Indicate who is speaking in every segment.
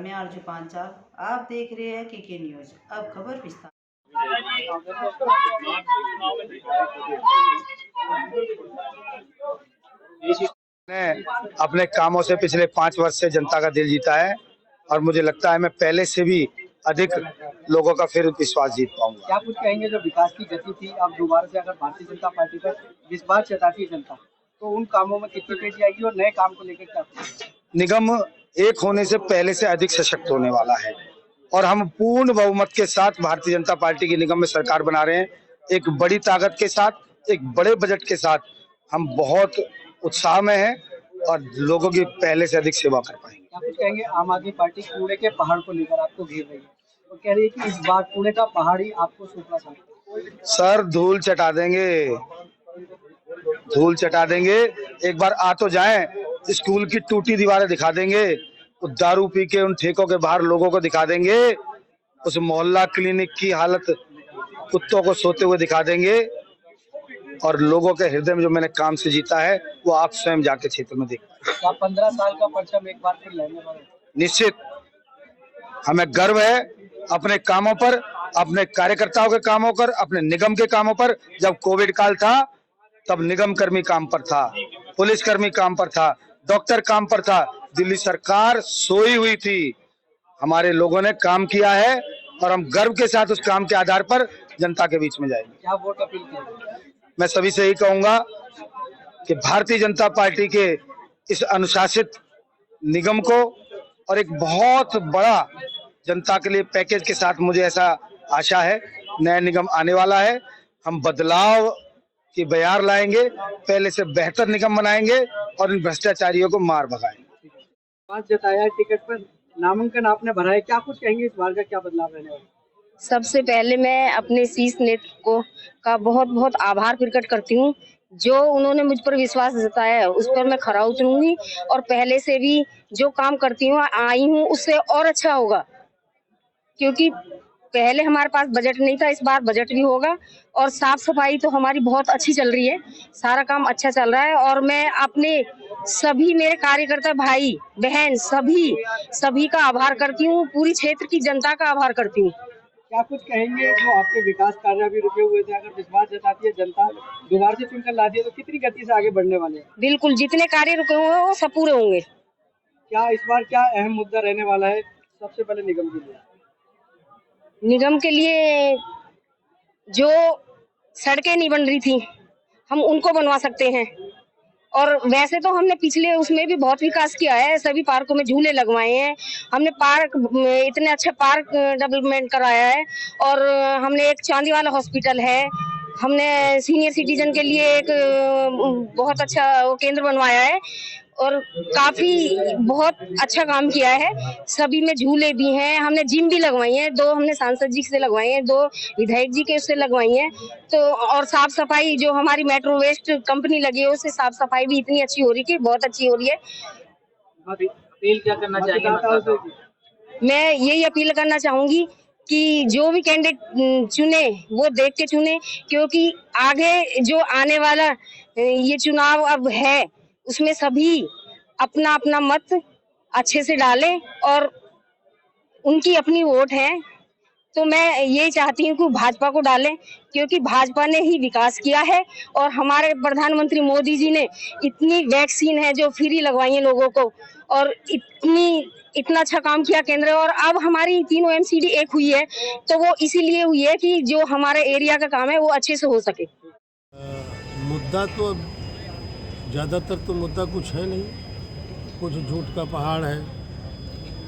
Speaker 1: मैं आरजू पांचाल। आप देख रहे हैं के न्यूज। अब खबर विस्तार।
Speaker 2: ने अपने कामों से पिछले 5 वर्ष से जनता का दिल जीता है और मुझे लगता है मैं पहले से भी अधिक लोगों का फिर विश्वास जीत पाऊंगा।
Speaker 3: क्या कुछ कहेंगे, जो विकास की गति थी अब दोबारा से अगर भारतीय जनता पार्टी पर विश्वास जताती है जनता, तो उन कामों में कितनी तेजी आएगी और नए काम को लेकर क्या?
Speaker 2: निगम एक होने से पहले से अधिक सशक्त होने वाला है और हम पूर्ण बहुमत के साथ भारतीय जनता पार्टी की निगम में सरकार बना रहे हैं। एक बड़ी ताकत के साथ, एक बड़े बजट के साथ हम बहुत उत्साह में हैं और लोगों की पहले से अधिक सेवा कर पाएंगे।
Speaker 3: क्या कुछ कहेंगे, आम आदमी पार्टी कूड़े के पहाड़ को लेकर आपको घेर रही है और कह रही है कि इस बार कूड़े का पहाड़ ही आपको सौंपना चाहती है?
Speaker 2: सर धूल चटा देंगे, धूल चटा देंगे। एक बार आ तो जाएं, स्कूल की टूटी दीवारें दिखा देंगे, दारू पी के उन ठेकों के बाहर लोगों को दिखा देंगे, उस मोहल्ला क्लिनिक की हालत कुत्तों को सोते हुए दिखा देंगे और लोगों के हृदय में जो मैंने काम से जीता है वो आप स्वयं जाके क्षेत्र में देखिए।
Speaker 3: 15 साल का परचम एक बार फिर लेने वाले?
Speaker 2: निश्चित हमें गर्व है अपने कामों पर, अपने कार्यकर्ताओं के कामों पर, अपने निगम के कामों पर। जब कोविड काल था तब निगम कर्मी काम पर था, पुलिस कर्मी काम पर था, डॉक्टर काम पर था, दिल्ली सरकार सोई हुई थी। हमारे लोगों ने काम किया है और हम गर्व के साथ उस काम के आधार पर जनता के बीच में जाएंगे।
Speaker 3: क्या वोट अपील की?
Speaker 2: मैं सभी से यही कहूंगा कि भारतीय जनता पार्टी के इस अनुशासित निगम को और एक बहुत बड़ा जनता के लिए पैकेज के साथ मुझे ऐसा आशा है, नया निगम आने वाला है। हम बदलाव की बयार लाएंगे, पहले से बेहतर निगम बनाएंगे और इन भ्रष्टाचारियों को मार भगाएंगे।
Speaker 3: बात जताया है, टिकट पर नामांकन आपने भरा है, क्या कुछ कहेंगे, इस बार का क्या बदलाव रहने वाला?
Speaker 4: सबसे पहले मैं अपने शीर्ष नेता को का बहुत बहुत आभार प्रकट करती हूँ। जो उन्होंने मुझ पर विश्वास जताया है उस पर मैं खरा उतरूंगी और पहले से भी जो काम करती हूँ आई हूँ उससे और अच्छा होगा, क्योंकि पहले हमारे पास बजट नहीं था, इस बार बजट भी होगा। और साफ सफाई तो हमारी बहुत अच्छी चल रही है, सारा काम अच्छा चल रहा है। और मैं अपने सभी मेरे कार्यकर्ता भाई बहन सभी का आभार करती हूँ, पूरी क्षेत्र की जनता का आभार करती हूँ।
Speaker 3: क्या कुछ कहेंगे, जो आपके विकास कार्य भी रुके हुए थे, अगर विश्वास जताती है जनता, दोबारा से चुनकर ला दिया, तो कितनी गति से आगे बढ़ने वाले हैं?
Speaker 4: बिल्कुल, जितने कार्य रुके हुए हैं वो सब पूरे होंगे।
Speaker 3: क्या इस बार क्या अहम मुद्दा रहने वाला है सबसे पहले निगम के लिए?
Speaker 4: निगम के लिए जो सड़कें नहीं बन रही थी हम उनको बनवा सकते हैं। और वैसे तो हमने पिछले उसमें भी बहुत विकास किया है, सभी पार्कों में झूले लगवाए हैं, हमने पार्क इतने अच्छे पार्क डेवलपमेंट कराया है। और हमने एक चांदी वाला हॉस्पिटल है, हमने सीनियर सिटीजन के लिए एक बहुत अच्छा वो केंद्र बनवाया है और काफी बहुत अच्छा काम किया है। सभी में झूले भी हैं, हमने जिम भी लगवाई है, 2 हमने सांसद जी से लगवाई है, 2 विधायक जी के उससे लगवाई है। तो और साफ सफाई जो हमारी मेट्रो वेस्ट कंपनी लगी है उससे साफ सफाई भी इतनी अच्छी हो रही है, बहुत अच्छी हो रही है।
Speaker 3: अपील क्या करना चाहेंगे?
Speaker 4: मैं यही अपील करना चाहूंगी कि जो भी कैंडिडेट चुने वो देख के चुने, क्योंकि आगे जो आने वाला ये चुनाव अब है उसमें सभी अपना अपना मत अच्छे से डालें और उनकी अपनी वोट है। तो मैं ये चाहती हूँ कि भाजपा को डालें, क्योंकि भाजपा ने ही विकास किया है और हमारे प्रधानमंत्री मोदी जी ने इतनी वैक्सीन है जो फ्री लगवाई है लोगों को और इतना अच्छा काम किया केंद्र। और अब हमारी तीनों एमसीडी एक हुई है तो वो इसीलिए हुई है कि जो हमारे एरिया का काम है वो अच्छे से हो सके।
Speaker 5: मुद्दा तो ज़्यादातर तो मुद्दा कुछ है नहीं, कुछ झूठ का पहाड़ है,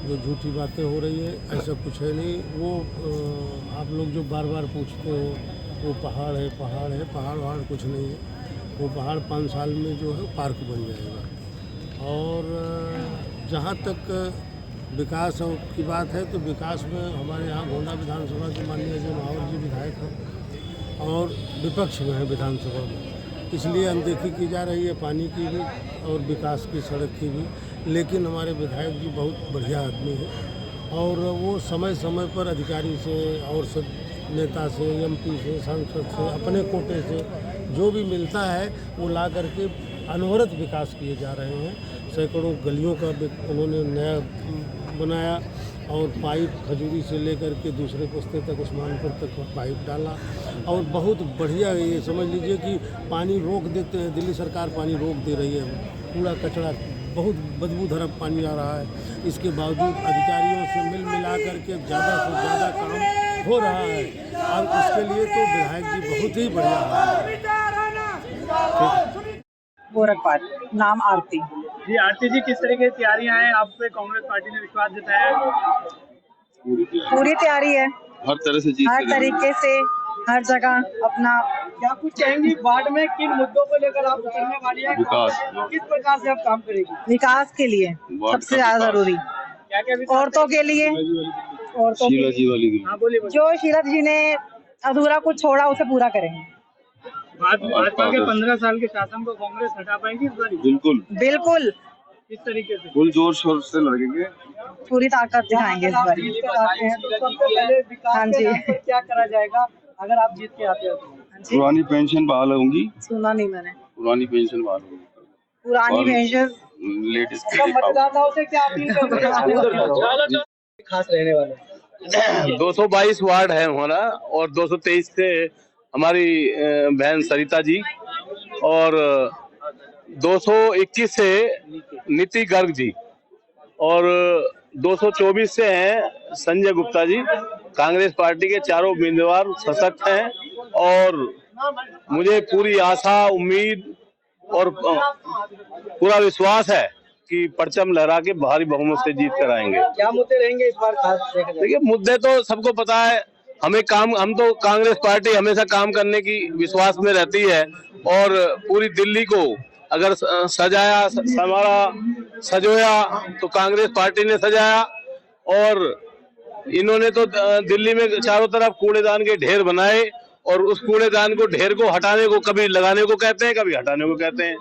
Speaker 5: जो झूठी बातें हो रही है, ऐसा कुछ है नहीं। वो आप लोग जो बार बार पूछते हो वो पहाड़ है, पहाड़ वहाड़ कुछ नहीं है। वो पहाड़ 5 साल में जो है पार्क बन जाएगा। और जहाँ तक विकास की बात है तो विकास में हमारे यहाँ गोंडा विधानसभा के माननीय जो महावर जी विधायक हैं और विपक्ष में है विधानसभा में, इसलिए अनदेखी की जा रही है पानी की भी और विकास की, सड़क की भी। लेकिन हमारे विधायक जी बहुत बढ़िया आदमी हैं और वो समय समय पर अधिकारी से और सब नेता से, एमपी से, सांसद से, अपने कोटे से जो भी मिलता है वो ला करके अनवरत विकास किए जा रहे हैं। सैकड़ों गलियों का उन्होंने नया बनाया और पाइप खजूरी से लेकर के दूसरे पुस्ते तक उस्मानपुर तक पाइप डाला और बहुत बढ़िया ये समझ लीजिए कि पानी रोक देते हैं, दिल्ली सरकार पानी रोक दे रही है, कूड़ा कचरा बहुत बदबूदार पानी आ रहा है। इसके बावजूद अधिकारियों से मिला करके ज़्यादा से ज़्यादा काम हो रहा है और इसके लिए तो विधायक जी बहुत ही बढ़िया है।
Speaker 6: गोरखपाल, नाम आरती।
Speaker 3: जी आरती जी, किस तरह की तैयारियां हैं? आप पे कांग्रेस पार्टी ने विश्वास जताया है?
Speaker 6: पूरी तैयारी है,
Speaker 7: हर तरह से
Speaker 6: हर तरीके से, हर जगह अपना।
Speaker 3: क्या कुछ कहेंगी वार्ड में किन मुद्दों को लेकर आप उतरने वाली हैं?
Speaker 7: विकास।
Speaker 3: किस प्रकार से आप काम करेंगी?
Speaker 6: विकास के लिए सबसे ज्यादा जरूरी,
Speaker 3: क्या क्या
Speaker 6: औरतों के लिए, औरतों के
Speaker 7: शीला जी वाली भी।
Speaker 3: हाँ बोलिए।
Speaker 6: जो शीरत जी ने अधूरा कुछ छोड़ा उसे पूरा करेंगे।
Speaker 3: भाजपा के 15 साल के शासन को कांग्रेस हटा पाएंगी इस बार?
Speaker 7: बिल्कुल
Speaker 6: बिल्कुल,
Speaker 3: किस तरीके से?
Speaker 7: फुल जोर शोर से लड़ेंगे,
Speaker 6: पूरी ताकत दिखाएंगे इस बार। हाँ जी,
Speaker 3: क्या करा जाएगा अगर आप जीत के आते हो?
Speaker 7: पुरानी पेंशन बहाल होंगी।
Speaker 6: सुना नहीं मैंने।
Speaker 7: पुरानी पेंशन बहाल होंगी,
Speaker 6: पुरानी पेंशन।
Speaker 7: लेडीज के लिए
Speaker 3: मतदाताओं से क्या अपील करेंगे? खास रहने वाले
Speaker 8: 222 वार्ड है हमारा और 223 से हमारी बहन सरिता जी और 221 से नीति गर्ग जी और 224 से हैं संजय गुप्ता जी। कांग्रेस पार्टी के चारों उम्मीदवार सशक्त हैं और मुझे पूरी आशा, उम्मीद और पूरा विश्वास है कि परचम लहरा के भारी बहुमत से जीत कर आएंगे।
Speaker 3: क्या मुद्दे रहेंगे इस बार खास?
Speaker 8: देखिए, मुद्दे तो सबको पता है, हम तो कांग्रेस पार्टी हमेशा काम करने की विश्वास में रहती है और पूरी दिल्ली को अगर सजाया, संवारा, सजोया तो कांग्रेस पार्टी ने सजाया और इन्होंने तो दिल्ली में चारों तरफ कूड़ेदान के ढेर बनाए और उस कूड़ेदान को ढेर को हटाने को कभी लगाने को कहते हैं, कभी हटाने को कहते हैं।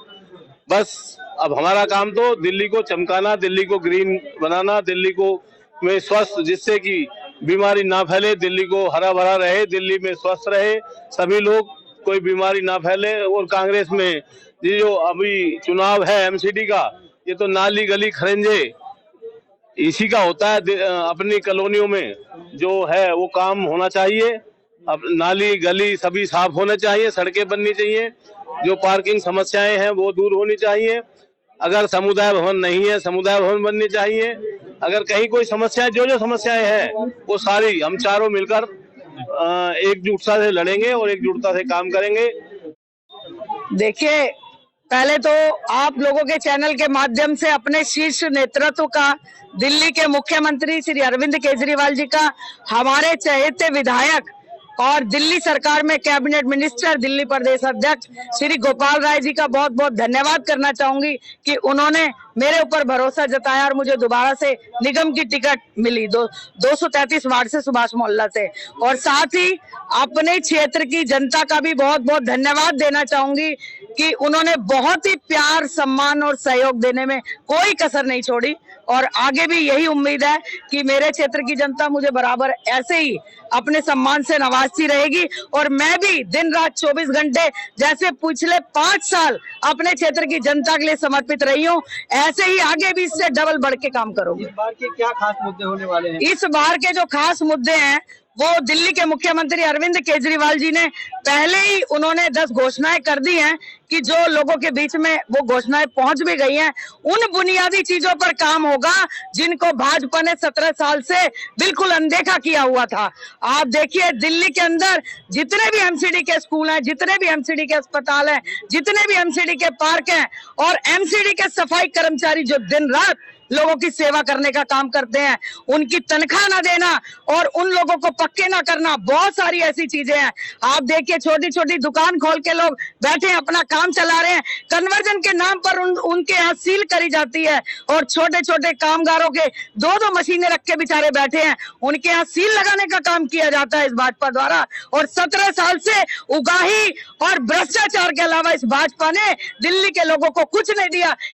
Speaker 8: बस अब हमारा काम तो दिल्ली को चमकाना, दिल्ली को ग्रीन बनाना, दिल्ली को में स्वस्थ, जिससे कि बीमारी ना फैले, दिल्ली को हरा भरा रहे, दिल्ली में स्वस्थ रहे सभी लोग, कोई बीमारी ना फैले। और कांग्रेस में ये जो अभी चुनाव है एमसीडी का, ये तो नाली गली खरेंजे इसी का होता है। अपनी कॉलोनियों में जो है वो काम होना चाहिए, अब नाली गली सभी साफ होने चाहिए, सड़कें बननी चाहिए, जो पार्किंग समस्याएं हैं वो दूर होनी चाहिए। अगर समुदाय भवन नहीं है, समुदाय भवन बननी चाहिए। अगर कहीं कोई समस्या, जो समस्याएं हैं वो सारी हम चारों मिलकर एकजुटता से लड़ेंगे और एकजुटता से काम करेंगे।
Speaker 6: देखिए, पहले तो आप लोगों के चैनल के माध्यम से अपने शीर्ष नेतृत्व का, दिल्ली के मुख्यमंत्री श्री अरविंद केजरीवाल जी का, हमारे चहेते विधायक और दिल्ली सरकार में कैबिनेट मिनिस्टर, दिल्ली प्रदेश अध्यक्ष श्री गोपाल राय जी का बहुत बहुत धन्यवाद करना चाहूंगी कि उन्होंने मेरे ऊपर भरोसा जताया और मुझे दोबारा से निगम की टिकट मिली 233 वार्ड से, सुभाष मोहल्ला से। और साथ ही अपने क्षेत्र की जनता का भी बहुत बहुत धन्यवाद देना चाहूंगी कि उन्होंने बहुत ही प्यार, सम्मान और सहयोग देने में कोई कसर नहीं छोड़ी और आगे भी यही उम्मीद है कि मेरे क्षेत्र की जनता मुझे बराबर ऐसे ही अपने सम्मान से नवाजती रहेगी और मैं भी दिन रात 24 घंटे जैसे पिछले 5 साल अपने क्षेत्र की जनता के लिए समर्पित रही हूँ, ऐसे ही आगे भी इससे डबल बढ़ के काम करूंगी।
Speaker 3: इस बार के क्या खास मुद्दे होने वाले हैं?
Speaker 6: इस बार के जो खास मुद्दे हैं वो दिल्ली के मुख्यमंत्री अरविंद केजरीवाल जी ने पहले ही उन्होंने 10 घोषणाएं कर दी हैं कि जो लोगों के बीच में वो घोषणाएं पहुंच भी गई हैं। उन बुनियादी चीजों पर काम होगा जिनको भाजपा ने 17 साल से बिल्कुल अनदेखा किया हुआ था। आप देखिए, दिल्ली के अंदर जितने भी एमसीडी के स्कूल हैं, जितने भी एमसीडी के अस्पताल हैं, जितने भी एमसीडी के पार्क हैं और एमसीडी के सफाई कर्मचारी जो दिन रात लोगों की सेवा करने का काम करते हैं, उनकी तनख्वाह ना देना और उन लोगों को पक्के ना करना, बहुत सारी ऐसी चीजें हैं। आप देखिए, छोटी छोटी दुकान खोल के लोग बैठे अपना काम चला रहे हैं, कन्वर्जन के नाम पर उनके यहाँ सील करी जाती है और छोटे छोटे कामगारों के 2-2 मशीनें रख के बेचारे बैठे हैं, उनके यहाँ सील लगाने का काम किया जाता है इस भाजपा द्वारा। और 17 साल से उगाही और भ्रष्टाचार के अलावा इस भाजपा ने दिल्ली के लोगों को कुछ नहीं दिया।